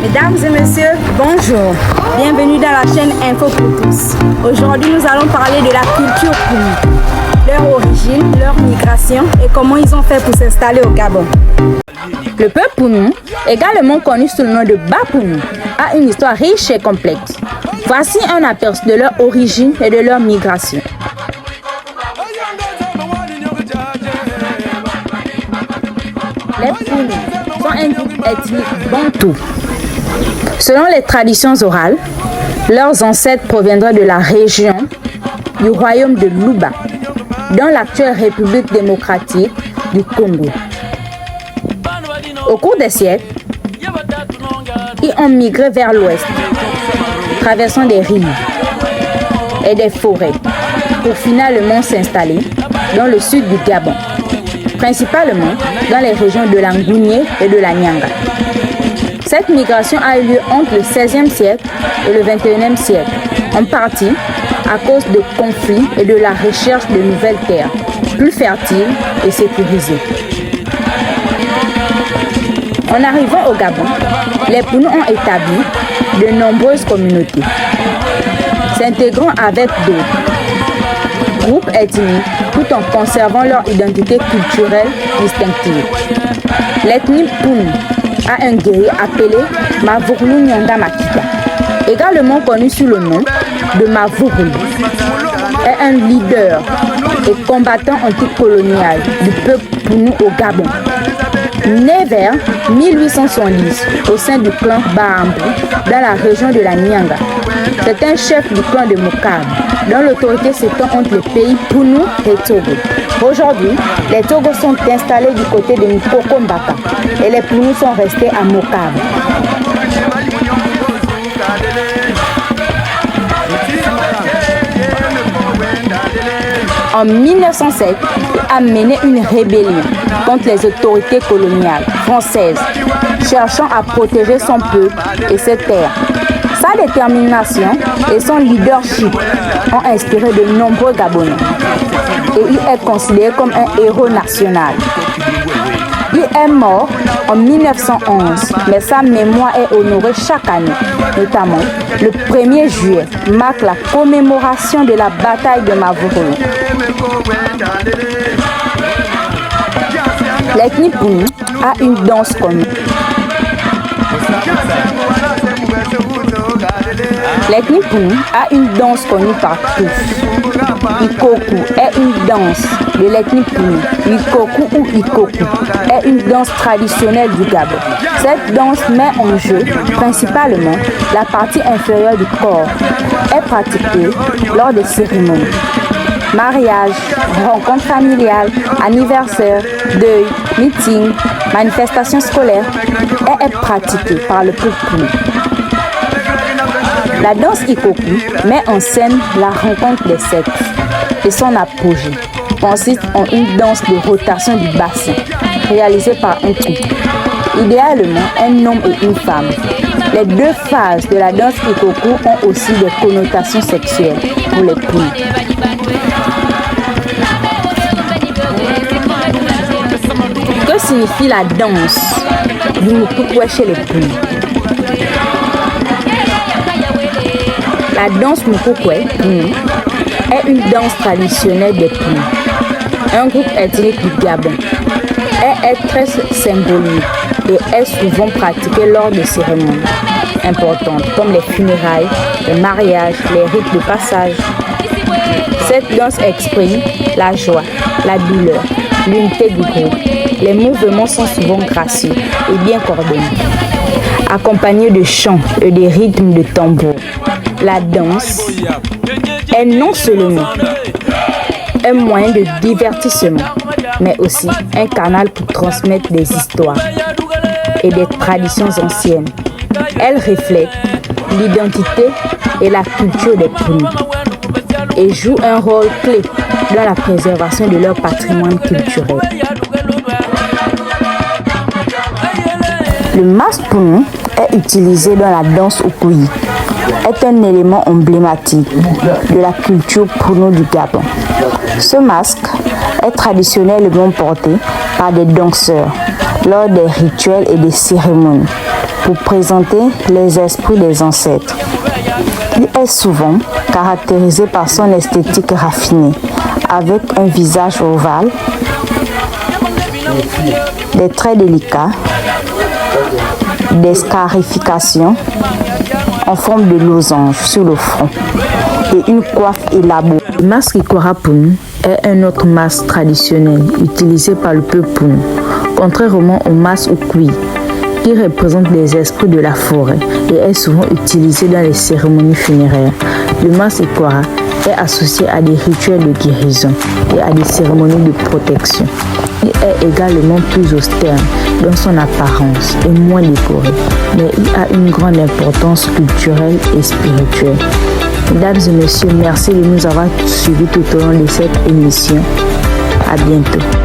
Mesdames et messieurs, bonjour. Bienvenue dans la chaîne Info pour tous. Aujourd'hui, nous allons parler de la culture Pounou, leur origine, leur migration et comment ils ont fait pour s'installer au Gabon. Le peuple Pounou, également connu sous le nom de Bapounou, a une histoire riche et complexe. Voici un aperçu de leur origine et de leur migration. Les Pounous sont un groupe ethnique bantou. Selon les traditions orales, leurs ancêtres proviendraient de la région du royaume de Luba, dans l'actuelle République démocratique du Congo. Au cours des siècles, ils ont migré vers l'ouest, traversant des rives et des forêts, pour finalement s'installer dans le sud du Gabon, principalement dans les régions de l'Angounié et de la Nyanga. Cette migration a eu lieu entre le XVIe siècle et le XXIe siècle, en partie à cause de conflits et de la recherche de nouvelles terres, plus fertiles et sécurisées. En arrivant au Gabon, les Pounous ont établi de nombreuses communautés, s'intégrant avec d'autres groupes ethniques tout en conservant leur identité culturelle distinctive. L'ethnie Pounous a un guerrier appelé Mavourlou Nyanga Makita, également connu sous le nom de Mavourlou, est un leader et combattant anticolonial du peuple Pounous au Gabon. Né vers 1870 au sein du clan Baambou dans la région de la Nyanga, c'est un chef du clan de Mokabe, dont l'autorité s'étend entre les pays Pounous et Togo. Aujourd'hui, les Togos sont installés du côté de Nkoko Mbaka et les Pounous sont restés à Mokabe. En 1907, il a mené une rébellion contre les autorités coloniales françaises, cherchant à protéger son peuple et ses terres. Sa détermination et son leadership ont inspiré de nombreux Gabonais et il est considéré comme un héros national. Il est mort en 1911, mais sa mémoire est honorée chaque année, notamment le 1er juillet marque la commémoration de la bataille de Mavourlou. L'ethnie Pounous a une danse connue. L'ethnie Pounous a une danse connue par tous. Ikoku est une danse de l'ethnie Pounous. Ikoku ou Ikoku est une danse traditionnelle du Gabon. Cette danse met en jeu principalement la partie inférieure du corps. Elle est pratiquée lors des cérémonies, mariage, rencontres familiales, anniversaires, deuil, meeting, manifestations scolaires. Elle est pratiquée par le peuple Pounous. La danse Ikoku met en scène la rencontre des sexes et son apogée consiste en une danse de rotation du bassin réalisée par un couple, idéalement un homme et une femme. Les deux phases de la danse Ikoku ont aussi des connotations sexuelles pour les Pounous. Que signifie la danse du Mukukwe chez les Pounous? La danse Mukukwe est une danse traditionnelle des Pounous, un groupe ethnique du Gabon. Elle est très symbolique et est souvent pratiquée lors de cérémonies importantes comme les funérailles, les mariages, les rites de passage. Cette danse exprime la joie, la douleur, l'unité du groupe. Les mouvements sont souvent gracieux et bien coordonnés, accompagnés de chants et de rythmes de tambour. La danse est non seulement un moyen de divertissement, mais aussi un canal pour transmettre des histoires et des traditions anciennes. Elle reflète l'identité et la culture des Pounous et joue un rôle clé dans la préservation de leur patrimoine culturel. Le masque Pounous est utilisé dans la danse Oukoui, est un élément emblématique de la culture Pounous du Gabon. Ce masque est traditionnellement porté par des danseurs lors des rituels et des cérémonies pour présenter les esprits des ancêtres. Il est souvent caractérisé par son esthétique raffinée, avec un visage ovale, des traits délicats, des scarifications en forme de losange sur le front et une coiffe élaborée. Le masque Ikora Punu est un autre masque traditionnel utilisé par le peuple Punu, contrairement au masque Ukui, qui représente les esprits de la forêt et est souvent utilisé dans les cérémonies funéraires. Le masque Ikora est associé à des rituels de guérison et à des cérémonies de protection. Il est également plus austère dans son apparence et moins décoré, mais il a une grande importance culturelle et spirituelle. Mesdames et messieurs, merci de nous avoir suivis tout au long de cette émission. À bientôt.